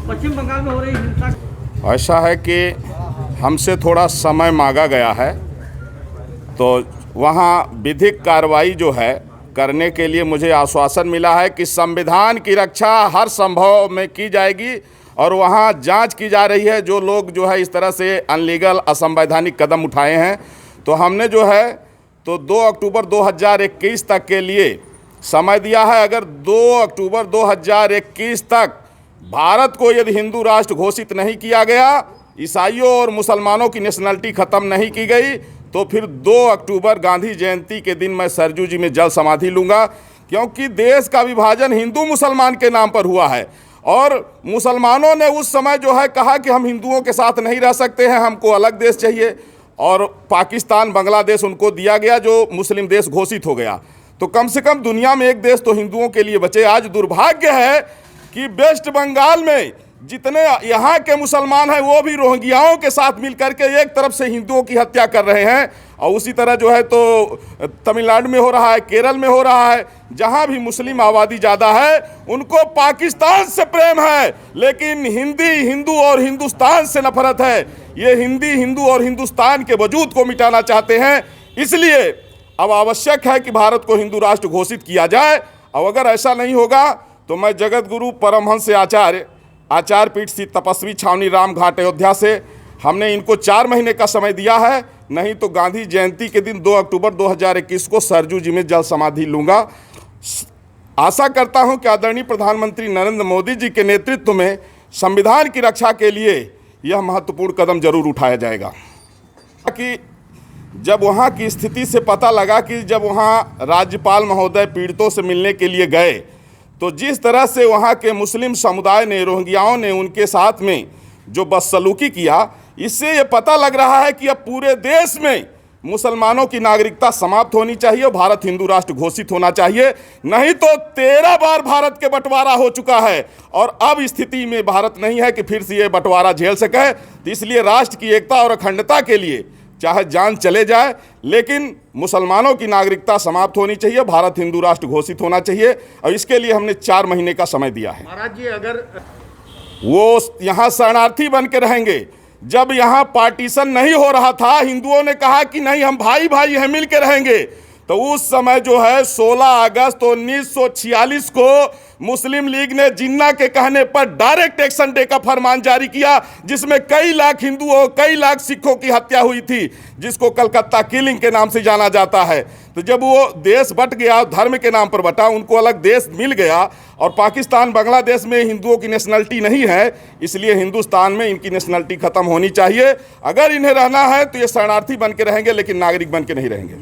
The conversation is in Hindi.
पश्चिम बंगाल में हो रही हिंसा, ऐसा है कि हमसे थोड़ा समय मांगा गया है, तो वहाँ विधिक कार्रवाई जो है करने के लिए मुझे आश्वासन मिला है कि संविधान की रक्षा हर संभव में की जाएगी और वहाँ जांच की जा रही है। जो लोग जो है इस तरह से अनलीगल असंवैधानिक कदम उठाए हैं, तो हमने जो है तो 2 अक्टूबर 2021 तक के लिए समय दिया है। अगर 2 अक्टूबर 2021 तक भारत को यदि हिंदू राष्ट्र घोषित नहीं किया गया, ईसाइयों और मुसलमानों की नेशनलिटी ख़त्म नहीं की गई, तो फिर 2 अक्टूबर गांधी जयंती के दिन मैं सरजू जी में जल समाधि लूँगा। क्योंकि देश का विभाजन हिंदू मुसलमान के नाम पर हुआ है और मुसलमानों ने उस समय जो है कहा कि हम हिंदुओं के साथ नहीं रह सकते हैं, हमको अलग देश चाहिए, और पाकिस्तान बांग्लादेश उनको दिया गया जो मुस्लिम देश घोषित हो गया। तो कम से कम दुनिया में एक देश तो हिंदुओं के लिए बचे। आज दुर्भाग्य है कि वेस्ट बंगाल में जितने यहाँ के मुसलमान हैं वो भी रोहिंग्याओं के साथ मिलकर के एक तरफ से हिंदुओं की हत्या कर रहे हैं, और उसी तरह जो है तो तमिलनाडु में हो रहा है, केरल में हो रहा है। जहाँ भी मुस्लिम आबादी ज़्यादा है उनको पाकिस्तान से प्रेम है, लेकिन हिंदू और हिंदुस्तान से नफरत है। ये हिंदी, हिंदू और हिंदुस्तान के वजूद को मिटाना चाहते हैं। इसलिए अब आवश्यक है कि भारत को हिंदू राष्ट्र घोषित किया जाए, और अगर ऐसा नहीं होगा तो मैं जगत गुरु परमहंस आचार्य पीठ श्री तपस्वी छावनी राम घाट अयोध्या से हमने इनको 4 महीने का समय दिया है, नहीं तो गांधी जयंती के दिन 2 अक्टूबर 2021 को सरजू जी में जल समाधि लूँगा। आशा करता हूं कि आदरणीय प्रधानमंत्री नरेंद्र मोदी जी के नेतृत्व में संविधान की रक्षा के लिए यह महत्वपूर्ण कदम जरूर उठाया जाएगा। कि जब वहाँ की स्थिति से पता लगा कि जब वहाँ राज्यपाल महोदय पीड़ितों से मिलने के लिए गए, तो जिस तरह से वहाँ के मुस्लिम समुदाय ने, रोहिंग्याओं ने उनके साथ में जो बदसलूकी किया, इससे ये पता लग रहा है कि अब पूरे देश में मुसलमानों की नागरिकता समाप्त होनी चाहिए और भारत हिंदू राष्ट्र घोषित होना चाहिए। नहीं तो 13 बार भारत के बंटवारा हो चुका है और अब स्थिति में भारत नहीं है कि फिर से ये बंटवारा झेल सके। तो इसलिए राष्ट्र की एकता और अखंडता के लिए चाहे जान चले जाए, लेकिन मुसलमानों की नागरिकता समाप्त होनी चाहिए, भारत हिंदू राष्ट्र घोषित होना चाहिए, और इसके लिए हमने 4 महीने का समय दिया है। महाराज जी, अगर वो यहाँ शरणार्थी बन के रहेंगे, जब यहाँ पार्टीशन नहीं हो रहा था, हिंदुओं ने कहा कि नहीं हम भाई भाई हैं, मिल के रहेंगे, तो उस समय जो है 16 अगस्त 1946 को मुस्लिम लीग ने जिन्ना के कहने पर डायरेक्ट एक्शन डे का फरमान जारी किया, जिसमें कई लाख हिंदुओं, कई लाख सिखों की हत्या हुई थी, जिसको कलकत्ता किलिंग के नाम से जाना जाता है। तो जब वो देश बट गया, धर्म के नाम पर बटा, उनको अलग देश मिल गया, और पाकिस्तान बांग्लादेश में हिंदुओं की नेशनलिटी नहीं है, इसलिए हिंदुस्तान में इनकी नेशनलिटी खत्म होनी चाहिए। अगर इन्हें रहना है तो ये शरणार्थी बन के रहेंगे, लेकिन नागरिक बन के नहीं रहेंगे।